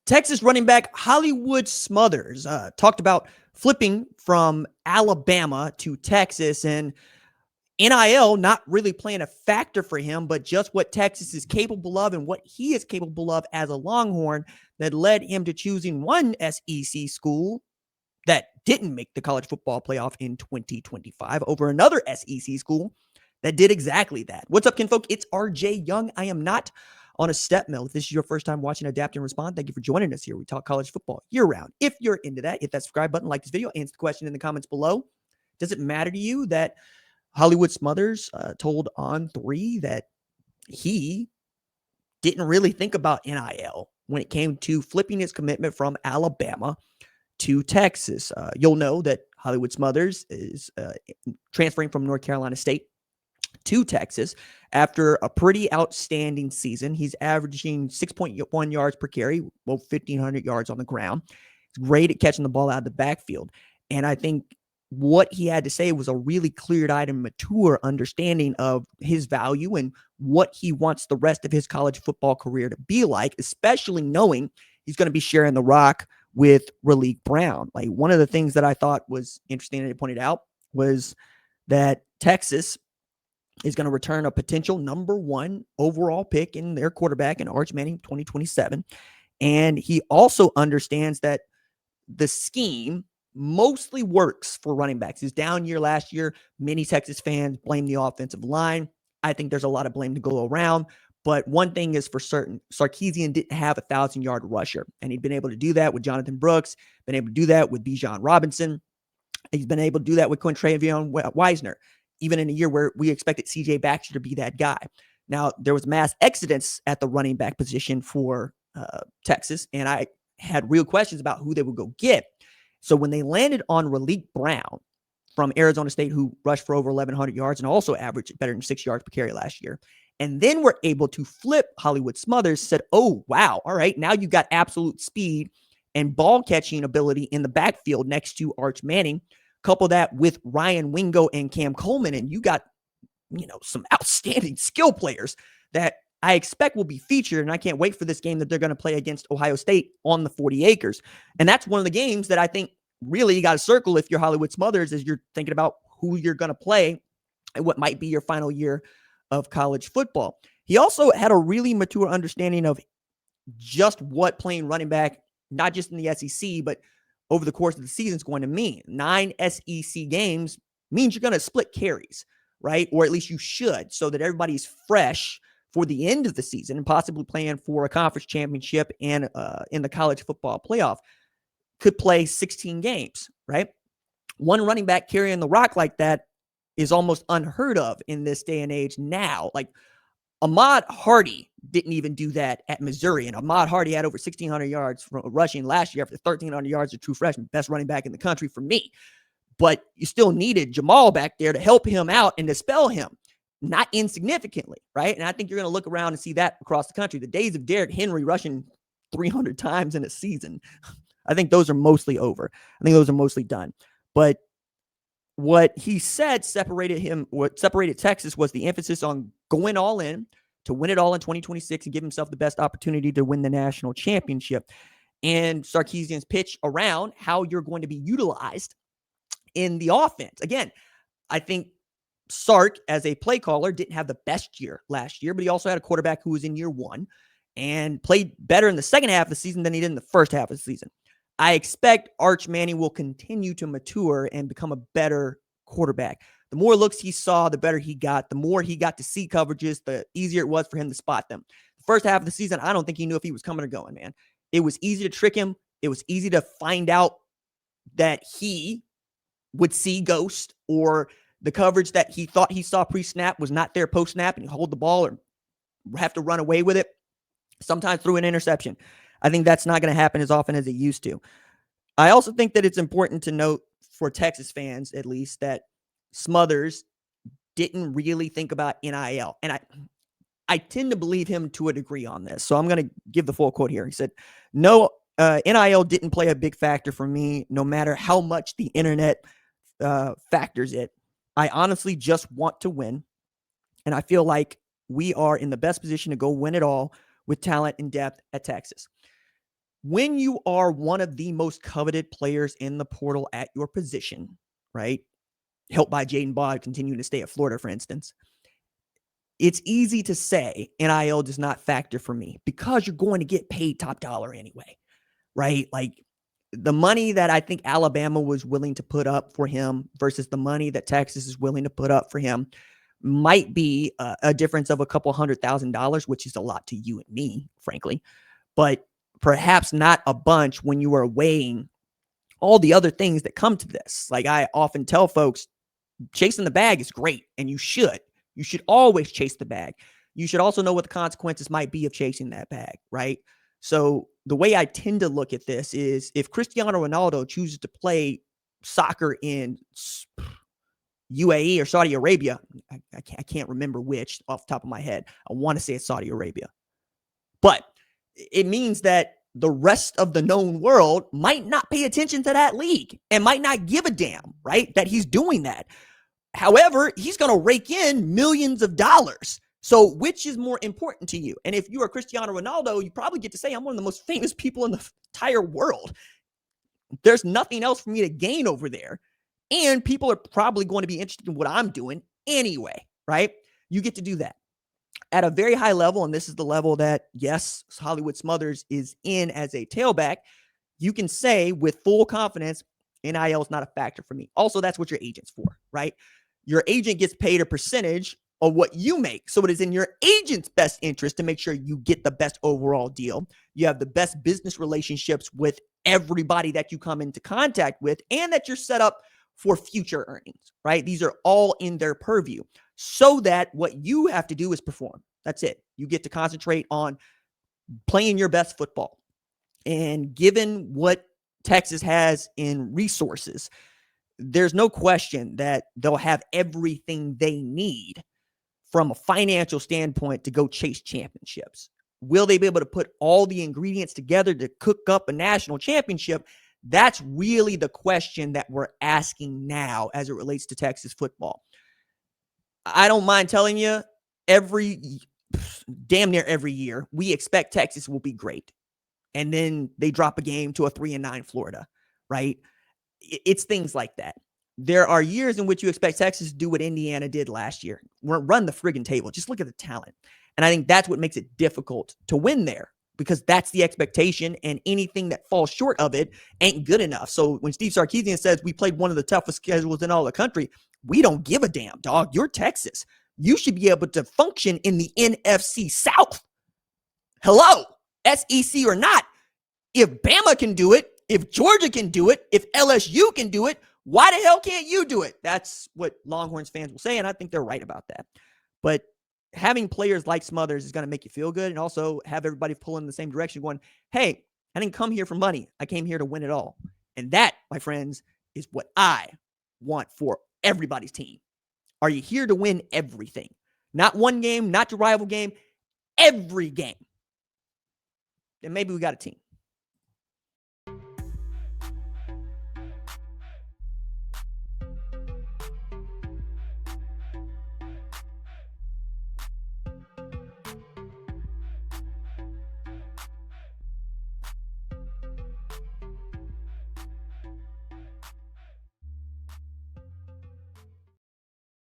Texas running back Hollywood Smothers talked about flipping from Alabama to Texas and NIL not really playing a factor for him, but just what Texas is capable of and what he is capable of as a Longhorn that led him to choosing one SEC school that didn't make the college football playoff in 2025 over another SEC school that did exactly that. What's up, kinfolk? It's RJ Young. I am not on a step mill. If this is your first time watching Adapt and Respond, thank you for joining us here. We talk college football year-round. If you're into that, hit that subscribe button, like this video, answer the question in the comments below. Does it matter to you that Hollywood Smothers told On3 that he didn't really think about NIL when it came to flipping his commitment from Alabama to Texas? You'll know that Hollywood Smothers is transferring from North Carolina State to Texas after a pretty outstanding season. He's averaging 6.1 yards per carry, 1,500 yards on the ground. He's great at catching the ball out of the backfield. And I think what he had to say was a really clear-eyed and mature understanding of his value and what he wants the rest of his college football career to be like, especially knowing he's going to be sharing the rock with Raleek Brown. Like, one of the things that I thought was interesting that he pointed out was that Texas is going to return a potential number 1 overall pick in their quarterback in Arch Manning 2027. And he also understands that the scheme mostly works for running backs. His down year last year, many Texas fans blame the offensive line. I think there's a lot of blame to go around. But one thing is for certain, Sarkisian didn't have a 1,000-yard rusher. And he'd been able to do that with Jonathan Brooks, been able to do that with Bijan Robinson. He's been able to do that with Quintravion Wisner, even in a year where we expected C.J. Baxter to be that guy. Now, there was mass exodus at the running back position for Texas, and I had real questions about who they would go get. So when they landed on Raleek Brown from Arizona State, who rushed for over 1,100 yards and also averaged better than 6 yards per carry last year, and then were able to flip Hollywood Smothers, said, oh, wow, all right, now you got absolute speed and ball catching ability in the backfield next to Arch Manning. Couple that with Ryan Wingo and Cam Coleman, and you got, some outstanding skill players that I expect will be featured, and I can't wait for this game that they're going to play against Ohio State on the 40 acres. And that's one of the games that I think really you got to circle if you're Hollywood Smothers as you're thinking about who you're going to play and what might be your final year of college football. He also had a really mature understanding of just what playing running back, not just in the SEC, but over the course of the season is going to mean. 9 SEC games means you're going to split carries, right? Or at least you should, so that everybody's fresh for the end of the season and possibly playing for a conference championship and in the college football playoff. Could play 16 games, right? One running back carrying the rock like that is almost unheard of in this day and age now. Like, Ahmad Hardy didn't even do that at Missouri, and Ahmad Hardy had over 1,600 yards from rushing last year after 1,300 yards of true freshman, best running back in the country for me. But you still needed Jamal back there to help him out and to spell him, not insignificantly, right? And I think you're going to look around and see that across the country. The days of Derrick Henry rushing 300 times in a season, I think those are mostly over. I think those are mostly done. But what he said what separated Texas was the emphasis on going all in to win it all in 2026 and give himself the best opportunity to win the national championship. And Sarkisian's pitch around how you're going to be utilized in the offense. Again, I think Sark, as a play caller, didn't have the best year last year, but he also had a quarterback who was in year 1 and played better in the second half of the season than he did in the first half of the season. I expect Arch Manning will continue to mature and become a better quarterback. The more looks he saw, the better he got. The more he got to see coverages, the easier it was for him to spot them. The first half of the season, I don't think he knew if he was coming or going, man. It was easy to trick him. It was easy to find out that he would see ghost, or the coverage that he thought he saw pre-snap was not there post-snap, and he hold the ball or have to run away with it, sometimes through an interception. I think that's not going to happen as often as it used to. I also think that it's important to note for Texas fans, at least, that Smothers didn't really think about NIL. And I tend to believe him to a degree on this. So I'm going to give the full quote here. He said, no, NIL didn't play a big factor for me, no matter how much the internet factors it. I honestly just want to win. And I feel like we are in the best position to go win it all with talent and depth at Texas. When you are one of the most coveted players in the portal at your position, right? Helped by Jaden Bod continuing to stay at Florida, for instance. It's easy to say NIL does not factor for me because you're going to get paid top dollar anyway, right? Like the money that I think Alabama was willing to put up for him versus the money that Texas is willing to put up for him might be a difference of a couple $100,000, which is a lot to you and me, frankly, but perhaps not a bunch when you are weighing all the other things that come to this. Like I often tell folks, chasing the bag is great, and you should. You should always chase the bag. You should also know what the consequences might be of chasing that bag, right? So the way I tend to look at this is if Cristiano Ronaldo chooses to play soccer in UAE or Saudi Arabia, I can't remember which off the top of my head. I want to say it's Saudi Arabia. But it means that the rest of the known world might not pay attention to that league and might not give a damn, right? That he's doing that. However, he's going to rake in millions of dollars. So which is more important to you? And if you are Cristiano Ronaldo, you probably get to say, I'm one of the most famous people in the entire world. There's nothing else for me to gain over there. And people are probably going to be interested in what I'm doing anyway, right? You get to do that at a very high level. And this is the level that, yes, Hollywood Smothers is in as a tailback. You can say with full confidence, NIL is not a factor for me. Also, that's what your agent's for, right? Your agent gets paid a percentage of what you make. So it is in your agent's best interest to make sure you get the best overall deal. You have the best business relationships with everybody that you come into contact with, and that you're set up for future earnings, right? These are all in their purview so that what you have to do is perform. That's it. You get to concentrate on playing your best football. And given what Texas has in resources, there's no question that they'll have everything they need from a financial standpoint to go chase championships. Will they be able to put all the ingredients together to cook up a national championship? That's really the question that we're asking now as it relates to Texas football. I don't mind telling you, damn near every year, we expect Texas will be great. And then they drop a game to a 3-9 Florida, right? It's things like that. There are years in which you expect Texas to do what Indiana did last year. Run the friggin' table. Just look at the talent. And I think that's what makes it difficult to win there, because that's the expectation, and anything that falls short of it ain't good enough. So when Steve Sarkisian says we played one of the toughest schedules in all the country, we don't give a damn, dog. You're Texas. You should be able to function in the NFC South. Hello, SEC or not. If Bama can do it, if Georgia can do it, if LSU can do it, why the hell can't you do it? That's what Longhorns fans will say, and I think they're right about that. But having players like Smothers is going to make you feel good, and also have everybody pulling in the same direction going, hey, I didn't come here for money. I came here to win it all. And that, my friends, is what I want for everybody's team. Are you here to win everything? Not one game, not your rival game, every game. Then maybe we got a team.